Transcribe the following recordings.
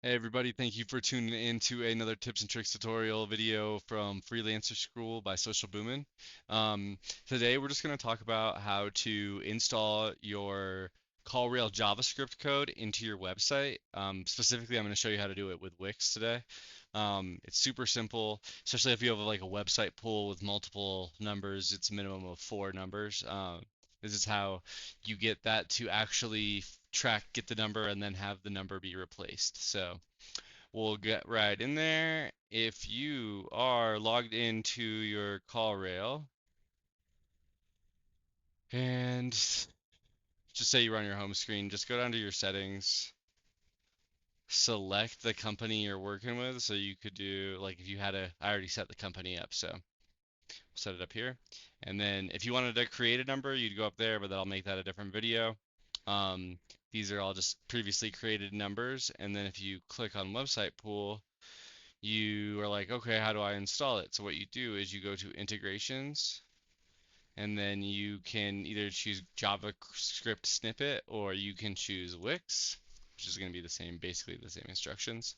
Hey everybody, thank you for tuning in to another tips and tricks tutorial video from Freelancer School by Social Boomin. Today we're just going to talk about how to install your CallRail JavaScript code into your website. Specifically, I'm going to show you how to do it with Wix today. It's super simple, especially if you have like a website pool with multiple numbers. It's a minimum of 4 numbers. This is how you get that to actually get the number and then have the number be replaced. So we'll get right in there. If you are logged into your CallRail and just say you're on your home screen, just go down to your settings, select the company you're working with. So you could do like if you had I already set the company up, so we'll set it up here. And then if you wanted to create a number, you'd go up there, but I'll make that a different video. Um, these are all just previously created numbers. And then if you click on website pool, you are like, okay, how do I install it? So what you do is you go to integrations, and then you can either choose JavaScript snippet or you can choose Wix, which is going to be the same, basically the same instructions.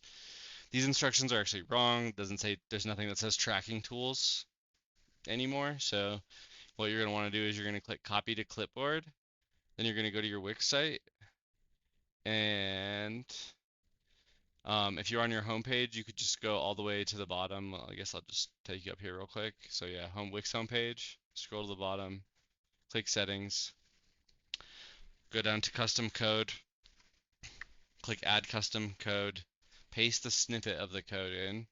These instructions are actually wrong. It doesn't say, there's nothing that says tracking tools anymore. So what you're going to want to do is you're going to click copy to clipboard. Then you're going to go to your Wix site, and if you're on your home page, you could just go all the way to the bottom. Well, I guess I'll just take you up here real quick. So yeah, Wix homepage, scroll to the bottom, click settings, go down to custom code, click add custom code, paste the snippet of the code in.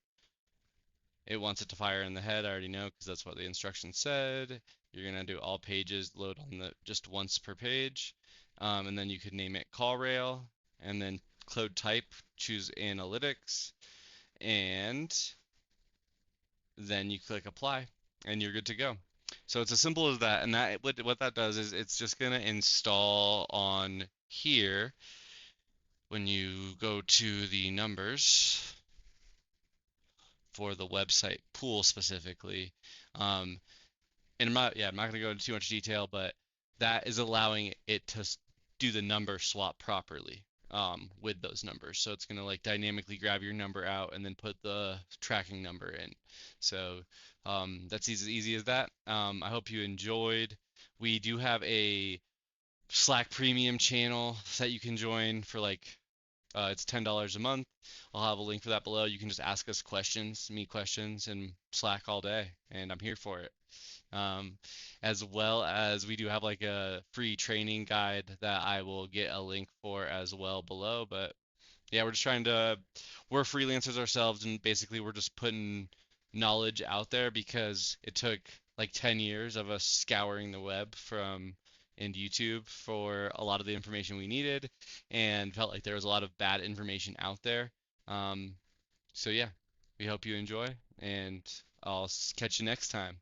It wants it to fire in the head, I already know because that's what the instructions said. You're gonna do all pages load on the just once per page. And then you could name it call rail, and then code type, choose analytics, and then you click apply and you're good to go. So it's as simple as that. And that what that does is it's just going to install on here when you go to the numbers for the website pool specifically. Um, and I'm not going to go into too much detail, but that is allowing it to do the number swap properly with those numbers. So it's going to like dynamically grab your number out and then put the tracking number in. So that's easy as that. I hope you enjoyed. We do have a Slack premium channel that you can join for it's $10 a month. I'll have a link for that below. You can just ask us questions, me questions, in Slack all day, and I'm here for it. Um, as well as we do have like a free training guide that I will get a link for as well below. But yeah, we're freelancers ourselves, and basically we're just putting knowledge out there because it took like 10 years of us scouring the web from and YouTube for a lot of the information we needed, and felt like there was a lot of bad information out there. Um, so yeah, we hope you enjoy, and I'll catch you next time.